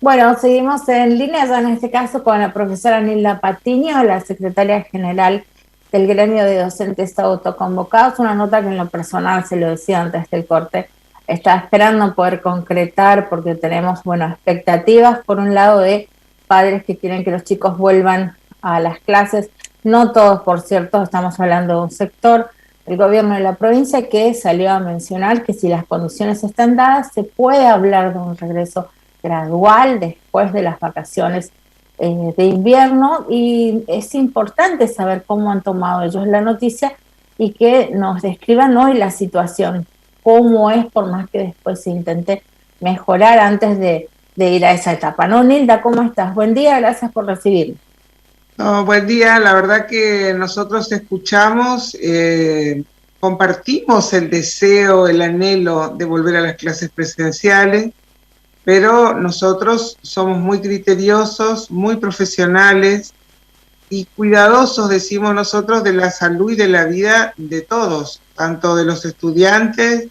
Bueno, seguimos en línea ya en este caso con la profesora Nilda Patiño, la secretaria general del gremio de docentes autoconvocados. Una nota que en lo personal, se lo decía antes del corte, estaba esperando poder concretar porque tenemos, bueno, expectativas por un lado de padres que quieren que los chicos vuelvan a las clases. No todos, por cierto, estamos hablando de un sector, el gobierno de la provincia, que salió a mencionar que si las condiciones están dadas, se puede hablar de un regreso gradual después de las vacaciones de invierno, y es importante saber cómo han tomado ellos la noticia y que nos describan hoy la situación, cómo es, por más que después se intente mejorar antes de ir a esa etapa. ¿No, Nilda? ¿Cómo estás? Buen día, gracias por recibirme. No, buen día, la verdad que nosotros escuchamos, compartimos el deseo, el anhelo de volver a las clases presenciales, pero nosotros somos muy criteriosos, muy profesionales y cuidadosos, decimos nosotros, de la salud y de la vida de todos, tanto de los estudiantes,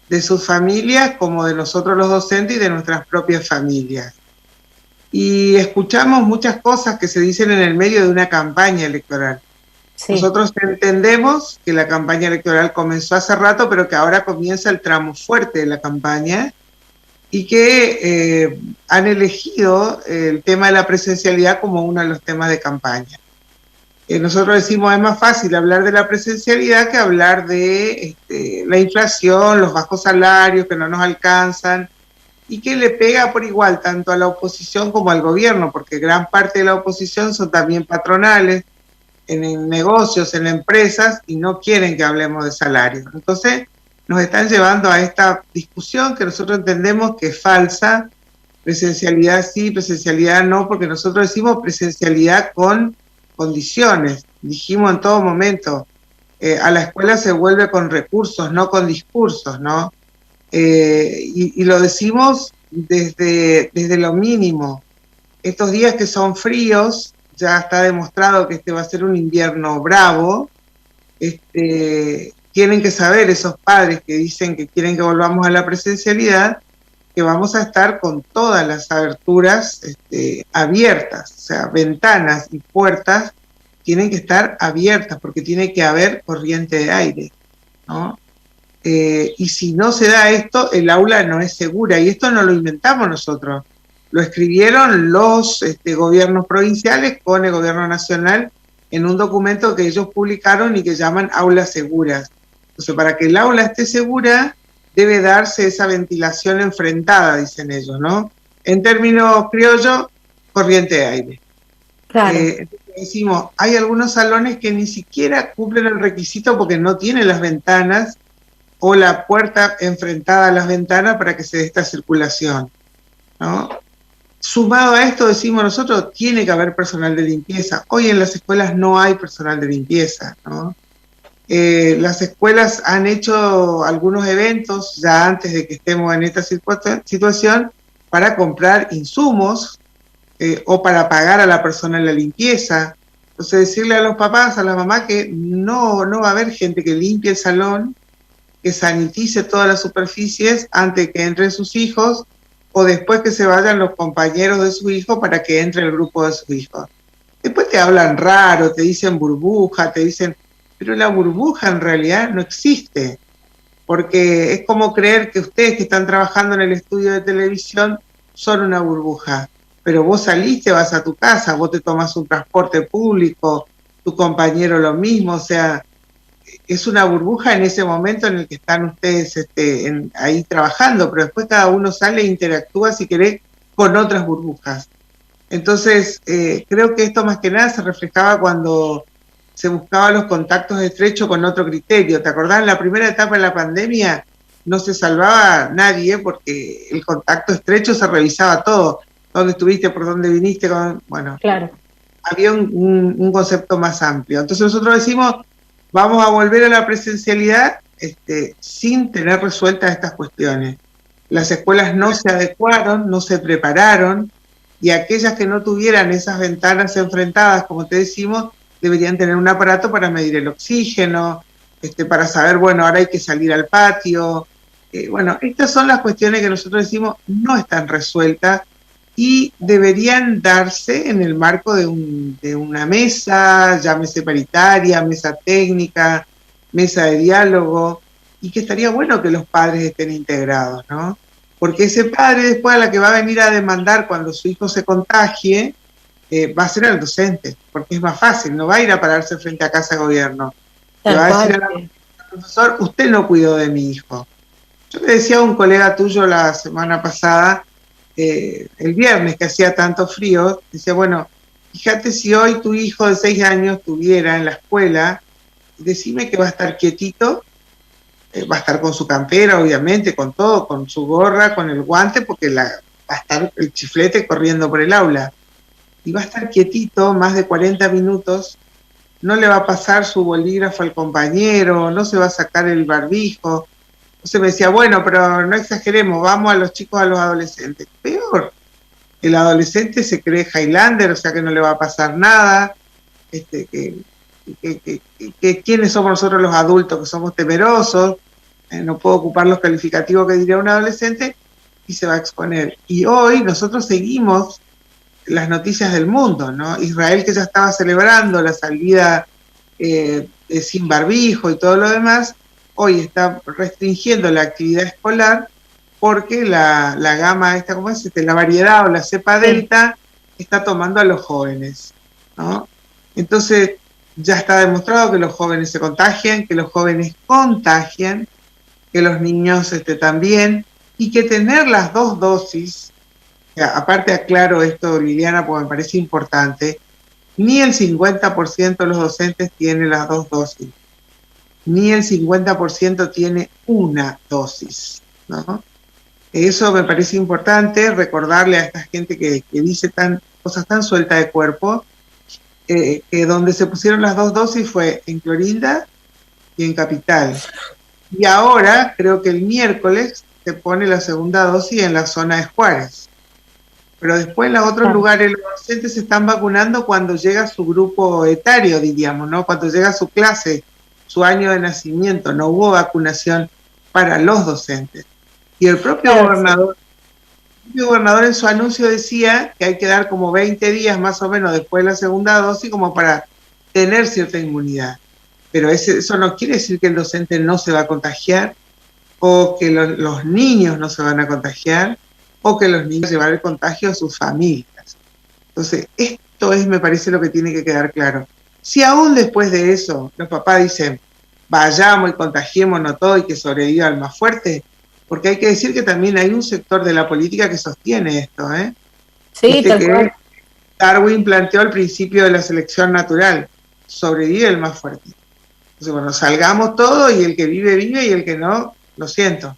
de sus familias, como de nosotros los docentes y de nuestras propias familias. Y escuchamos muchas cosas que se dicen en el medio de una campaña electoral. Sí. Nosotros entendemos que la campaña electoral comenzó hace rato, pero que ahora comienza el tramo fuerte de la campaña y que han elegido el tema de la presencialidad como uno de los temas de campaña. Nosotros decimos es más fácil hablar de la presencialidad que hablar de la inflación, los bajos salarios que no nos alcanzan, y que le pega por igual tanto a la oposición como al gobierno, porque gran parte de la oposición son también patronales, en negocios, en empresas, y no quieren que hablemos de salarios. Entonces, nos están llevando a esta discusión que nosotros entendemos que es falsa, presencialidad sí, presencialidad no, porque nosotros decimos presencialidad con condiciones. Dijimos en todo momento, a la escuela se vuelve con recursos, no con discursos, ¿no? Y lo decimos desde lo mínimo. Estos días que son fríos, ya está demostrado que este va a ser un invierno bravo. Tienen que saber esos padres que dicen que quieren que volvamos a la presencialidad, que vamos a estar con todas las aberturas abiertas, o sea, ventanas y puertas tienen que estar abiertas porque tiene que haber corriente de aire, ¿no? Y si no se da esto, el aula no es segura, y esto no lo inventamos nosotros, lo escribieron los gobiernos provinciales con el gobierno nacional en un documento que ellos publicaron y que llaman aulas seguras. Entonces, para que el aula esté segura, debe darse esa ventilación enfrentada, dicen ellos, ¿no? En términos criollos, corriente de aire. Claro. Decimos, hay algunos salones que ni siquiera cumplen el requisito porque no tienen las ventanas o la puerta enfrentada a las ventanas para que se dé esta circulación, ¿no? Sumado a esto, decimos nosotros, tiene que haber personal de limpieza. Hoy en las escuelas no hay personal de limpieza, ¿no? Las escuelas han hecho algunos eventos ya antes de que estemos en esta situación para comprar insumos o para pagar a la persona en la limpieza. Entonces decirle a los papás, a la mamá que no va a haber gente que limpie el salón, que sanitice todas las superficies antes de que entren sus hijos o después que se vayan los compañeros de su hijo para que entre el grupo de sus hijos. Después te hablan raro, te dicen burbuja, te dicen, pero la burbuja en realidad no existe, porque es como creer que ustedes que están trabajando en el estudio de televisión son una burbuja, pero vos saliste, vas a tu casa, vos te tomás un transporte público, tu compañero lo mismo, o sea, es una burbuja en ese momento en el que están ustedes ahí trabajando, pero después cada uno sale e interactúa, si querés, con otras burbujas. Entonces, creo que esto más que nada se reflejaba cuando se buscaban los contactos estrechos con otro criterio. ¿Te acordás? En la primera etapa de la pandemia no se salvaba nadie porque el contacto estrecho se revisaba todo. ¿Dónde estuviste? ¿Por dónde viniste? Bueno, claro. Había un concepto más amplio. Entonces nosotros decimos, vamos a volver a la presencialidad sin tener resueltas estas cuestiones. Las escuelas no se adecuaron, no se prepararon, y aquellas que no tuvieran esas ventanas enfrentadas, como te decimos, deberían tener un aparato para medir el oxígeno, para saber, bueno, ahora hay que salir al patio. Bueno, estas son las cuestiones que nosotros decimos no están resueltas, y deberían darse en el marco de una mesa, llámese paritaria, mesa técnica, mesa de diálogo, y que estaría bueno que los padres estén integrados, ¿no? Porque ese padre después a la que va a venir a demandar cuando su hijo se contagie, va a ser al docente, porque es más fácil, no va a ir a pararse frente a casa de gobierno. Le va a decir al profesor, usted no cuidó de mi hijo. Yo le decía a un colega tuyo la semana pasada, el viernes que hacía tanto frío, decía, bueno, fíjate si hoy tu hijo de 6 años estuviera en la escuela, decime que va a estar quietito, va a estar con su campera, obviamente, con todo, con su gorra, con el guante, porque va a estar el chiflete corriendo por el aula. Y va a estar quietito más de 40 minutos, no le va a pasar su bolígrafo al compañero, no se va a sacar el barbijo. Entonces me decía, bueno, pero no exageremos, vamos a los chicos, a los adolescentes. Peor, el adolescente se cree Highlander, o sea que no le va a pasar nada, quiénes somos nosotros los adultos, que somos temerosos, no puedo ocupar los calificativos que diría un adolescente, y se va a exponer. Y hoy nosotros seguimos las noticias del mundo, ¿no? Israel, que ya estaba celebrando la salida sin barbijo y todo lo demás, hoy está restringiendo la actividad escolar porque la gama esta, ¿cómo es? La variedad o la cepa delta está tomando a los jóvenes, ¿no? Entonces ya está demostrado que los jóvenes se contagian, que los jóvenes contagian, que los niños también, y que tener las 2 dosis, aparte aclaro esto, Liliana, porque me parece importante, ni el 50% de los docentes tiene las 2 dosis, ni el 50% tiene una dosis, ¿no? Eso me parece importante, recordarle a esta gente que dice cosas tan sueltas de cuerpo, que donde se pusieron las 2 dosis fue en Clorinda y en Capital. Y ahora, creo que el miércoles, se pone la segunda dosis en la zona de Juárez. Pero después en los otros lugares los docentes se están vacunando cuando llega su grupo etario, diríamos, ¿no? Cuando llega su clase, su año de nacimiento. No hubo vacunación para los docentes. Y el propio gobernador en su anuncio decía que hay que dar como 20 días más o menos después de la segunda dosis como para tener cierta inmunidad. Pero eso no quiere decir que el docente no se va a contagiar, o que los niños no se van a contagiar, o que los niños llevar el contagio a sus familias. Entonces, esto me parece lo que tiene que quedar claro. Si aún después de eso los papás dicen, vayamos y contagiémonos todo y que sobreviva el más fuerte, porque hay que decir que también hay un sector de la política que sostiene esto, ¿eh? Sí, tal cual. Darwin planteó el principio de la selección natural, sobrevive el más fuerte. Entonces, bueno, salgamos todos y el que vive, vive, y el que no, lo siento.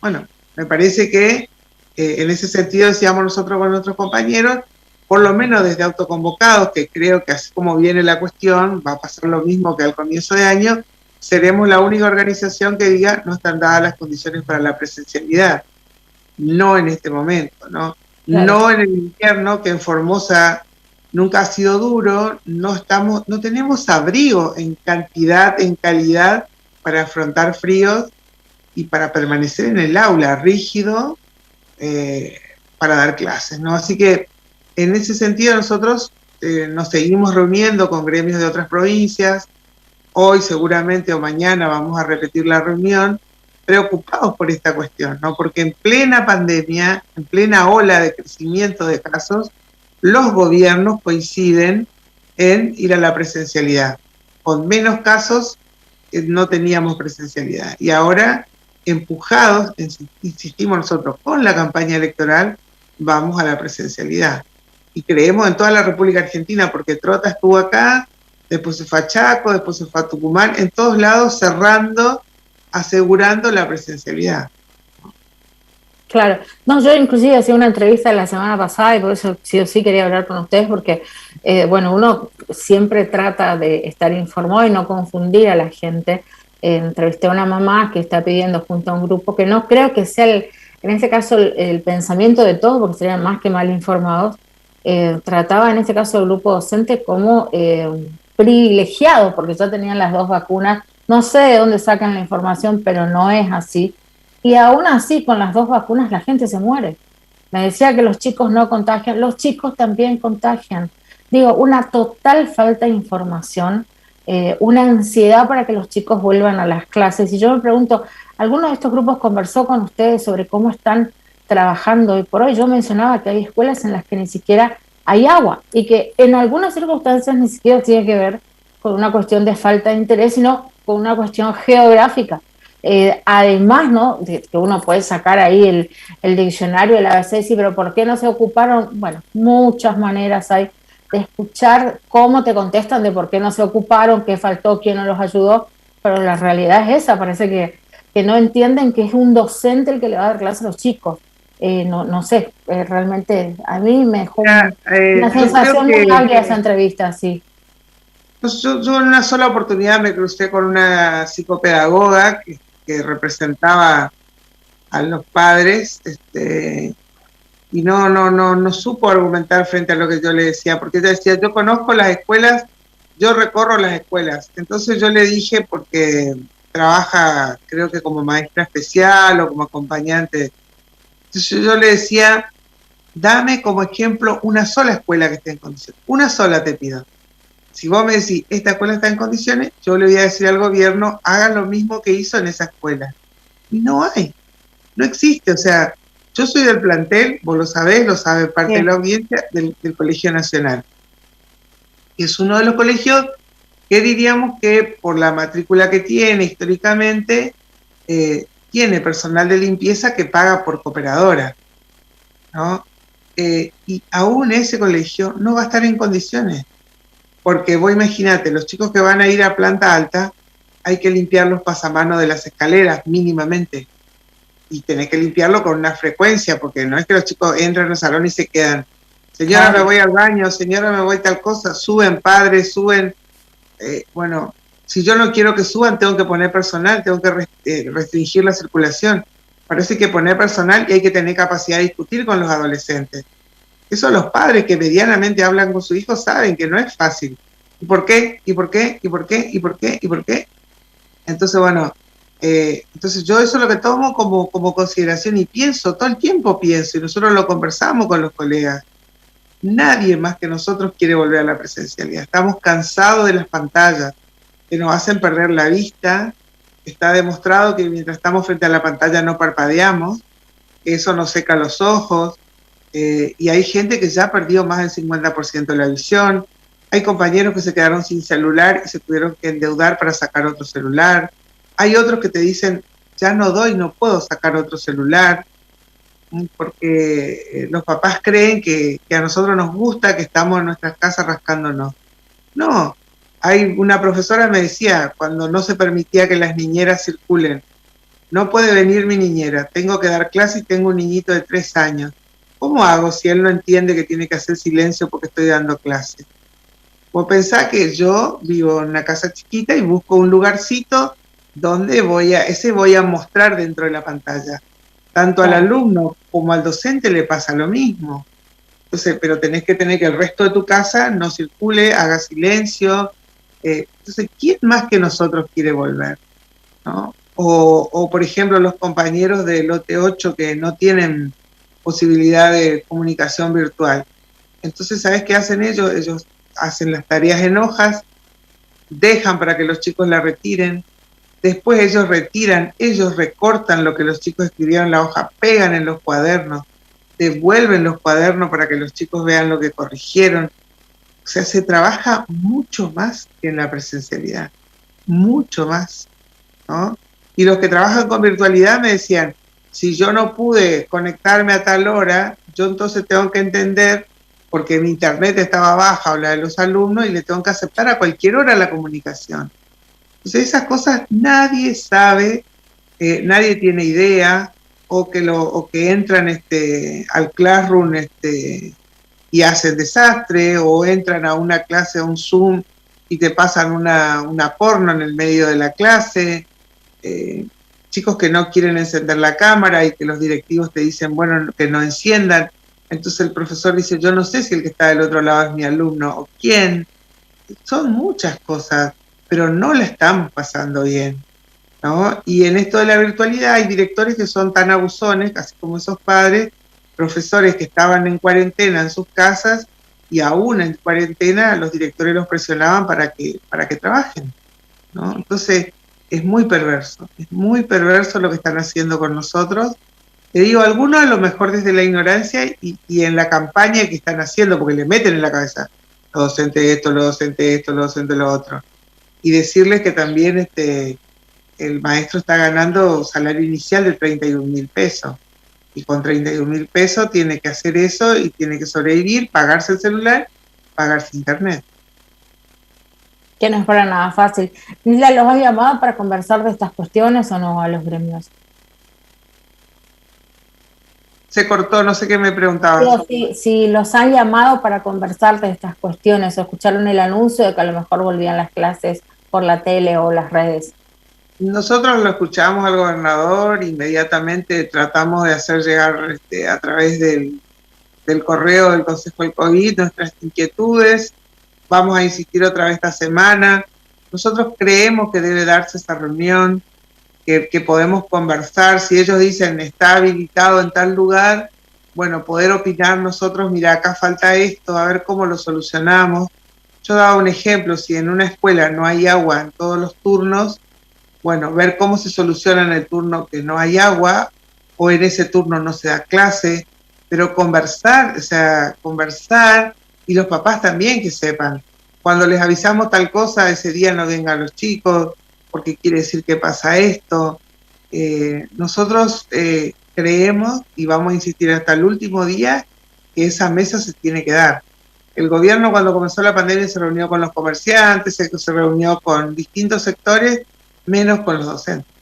Bueno, me parece que en ese sentido decíamos nosotros con nuestros compañeros, por lo menos desde autoconvocados, que creo que así como viene la cuestión, va a pasar lo mismo que al comienzo de año, seremos la única organización que diga no están dadas las condiciones para la presencialidad. No en este momento, ¿no? Claro. No en el invierno, que en Formosa nunca ha sido duro, no tenemos abrigo en cantidad, en calidad, para afrontar fríos y para permanecer en el aula rígido para dar clases, ¿no? Así que en ese sentido nosotros nos seguimos reuniendo con gremios de otras provincias. Hoy seguramente o mañana vamos a repetir la reunión, preocupados por esta cuestión, ¿no? Porque en plena pandemia, en plena ola de crecimiento de casos, los gobiernos coinciden en ir a la presencialidad. Con menos casos no teníamos presencialidad. Y ahora, empujados, insistimos nosotros, con la campaña electoral, vamos a la presencialidad. Y creemos en toda la República Argentina, porque Trota estuvo acá, después se fue a Chaco, después se fue a Tucumán, en todos lados cerrando, asegurando la presencialidad. Claro, no, yo inclusive hacía una entrevista la semana pasada y por eso sí o sí quería hablar con ustedes porque, bueno, uno siempre trata de estar informado y no confundir a la gente. Entrevisté a una mamá que está pidiendo junto a un grupo que no creo que sea, en ese caso, el pensamiento de todos, porque serían más que mal informados. Trataba en ese caso el grupo docente como privilegiado porque ya tenían las 2 vacunas. No sé de dónde sacan la información, pero no es así. Y aún así, con las 2 vacunas, la gente se muere. Me decía que los chicos no contagian, los chicos también contagian. Digo, una total falta de información, una ansiedad para que los chicos vuelvan a las clases. Y yo me pregunto, ¿alguno de estos grupos conversó con ustedes sobre cómo están trabajando hoy por hoy? Yo mencionaba que hay escuelas en las que ni siquiera hay agua y que en algunas circunstancias ni siquiera tiene que ver con una cuestión de falta de interés, sino con una cuestión geográfica. Además, ¿no?, de que uno puede sacar ahí el diccionario de la ABC y decir, pero ¿por qué no se ocuparon? Bueno, muchas maneras hay de escuchar cómo te contestan de por qué no se ocuparon, qué faltó, quién no los ayudó, pero la realidad es esa, parece que no entienden que es un docente el que le va a dar clase a los chicos. No sé, realmente a mí me dejó una Yo creo sensación muy que agria esa entrevista, sí. pues yo en una sola oportunidad me crucé con una psicopedagoga que representaba a los padres, y no supo argumentar frente a lo que yo le decía, porque ella decía, yo conozco las escuelas, yo recorro las escuelas. Entonces yo le dije, porque trabaja creo que como maestra especial o como acompañante, entonces yo le decía, dame como ejemplo una sola escuela que esté en condiciones, una sola te pido. Si vos me decís, esta escuela está en condiciones, yo le voy a decir al gobierno, hagan lo mismo que hizo en esa escuela. Y no hay, no existe. O sea, yo soy del plantel, vos lo sabés, lo sabe parte de la audiencia, del Colegio Nacional. Es uno de los colegios que diríamos que por la matrícula que tiene históricamente, tiene personal de limpieza que paga por cooperadora, ¿no? Y aún ese colegio no va a estar en condiciones. Porque vos imaginate, los chicos que van a ir a planta alta, hay que limpiar los pasamanos de las escaleras mínimamente. Y tenés que limpiarlo con una frecuencia, porque no es que los chicos entran al salón y se quedan. Señora, me voy al baño, señora, me voy tal cosa. Suben padres, suben. Bueno, si yo no quiero que suban, tengo que poner personal, tengo que restringir la circulación. Parece que poner personal y hay que tener capacidad de discutir con los adolescentes. Eso los padres que medianamente hablan con sus hijos saben que no es fácil. ¿Y por qué? ¿Y por qué? ¿Y por qué? ¿Y por qué? ¿Y por qué? Entonces, bueno, entonces yo eso es lo que tomo como consideración y pienso, todo el tiempo pienso, y nosotros lo conversamos con los colegas. Nadie más que nosotros quiere volver a la presencialidad. Estamos cansados de las pantallas que nos hacen perder la vista. Está demostrado que mientras estamos frente a la pantalla no parpadeamos, que eso nos seca los ojos. Y hay gente que ya perdió más del 50% de la visión, hay compañeros que se quedaron sin celular y se tuvieron que endeudar para sacar otro celular, hay otros que te dicen, ya no doy, no puedo sacar otro celular, porque los papás creen que a nosotros nos gusta que estamos en nuestras casas rascándonos. No, hay una profesora me decía, cuando no se permitía que las niñeras circulen, no puede venir mi niñera, tengo que dar clase y tengo un niñito de 3 años. ¿Cómo hago si él no entiende que tiene que hacer silencio porque estoy dando clase? Vos pensás que yo vivo en una casa chiquita y busco un lugarcito donde voy a mostrar dentro de la pantalla. Tanto al alumno como al docente le pasa lo mismo. Entonces, pero tenés que tener que el resto de tu casa no circule, haga silencio. Entonces, ¿quién más que nosotros quiere volver? ¿No? O, por ejemplo, los compañeros del lote 8 que no tienen posibilidad de comunicación virtual. Entonces, ¿sabes qué hacen ellos? Ellos hacen las tareas en hojas, dejan para que los chicos la retiren, después ellos retiran, ellos recortan lo que los chicos escribieron en la hoja, pegan en los cuadernos, devuelven los cuadernos para que los chicos vean lo que corrigieron. O sea, se trabaja mucho más que en la presencialidad, mucho más, ¿no? Y los que trabajan con virtualidad me decían, si yo no pude conectarme a tal hora, yo entonces tengo que entender, porque mi internet estaba baja o la de los alumnos, y le tengo que aceptar a cualquier hora la comunicación. Entonces esas cosas nadie sabe, nadie tiene idea, o que entran al Classroom y hacen desastre, o entran a una clase, a un Zoom, y te pasan una porno en el medio de la clase. Chicos que no quieren encender la cámara y que los directivos te dicen, bueno, que no enciendan. Entonces el profesor dice, yo no sé si el que está del otro lado es mi alumno o quién. Son muchas cosas, pero no la estamos pasando bien, ¿no? Y en esto de la virtualidad hay directores que son tan abusones, así como esos padres, profesores que estaban en cuarentena en sus casas y aún en cuarentena los directores los presionaban para que trabajen, ¿no? Entonces es muy perverso lo que están haciendo con nosotros. Te digo, algunos a lo mejor desde la ignorancia y en la campaña que están haciendo, porque le meten en la cabeza los docentes esto, los docentes esto, los docentes lo otro. Y decirles que también el maestro está ganando salario inicial de 31.000 pesos. Y con 31.000 pesos tiene que hacer eso y tiene que sobrevivir, pagarse el celular, pagarse internet. Que no es para nada fácil. Nila, ¿los has llamado para conversar de estas cuestiones o no a los gremios? Se cortó, no sé qué me preguntabas. Si los han llamado para conversar de estas cuestiones o escucharon el anuncio de que a lo mejor volvían las clases por la tele o las redes. Nosotros lo escuchamos al gobernador, inmediatamente tratamos de hacer llegar a través del correo del Consejo del COVID nuestras inquietudes. Vamos a insistir otra vez esta semana. Nosotros creemos que debe darse esa reunión, que podemos conversar. Si ellos dicen está habilitado en tal lugar, bueno, poder opinar nosotros, mira, acá falta esto, a ver cómo lo solucionamos. Yo daba un ejemplo, si en una escuela no hay agua en todos los turnos, bueno, ver cómo se soluciona en el turno que no hay agua, o en ese turno no se da clase, pero conversar, o sea, conversar, y los papás también que sepan. Cuando les avisamos tal cosa, ese día no vengan los chicos, porque quiere decir que pasa esto. Nosotros creemos, y vamos a insistir hasta el último día, que esa mesa se tiene que dar. El gobierno cuando comenzó la pandemia se reunió con los comerciantes, se reunió con distintos sectores, menos con los docentes.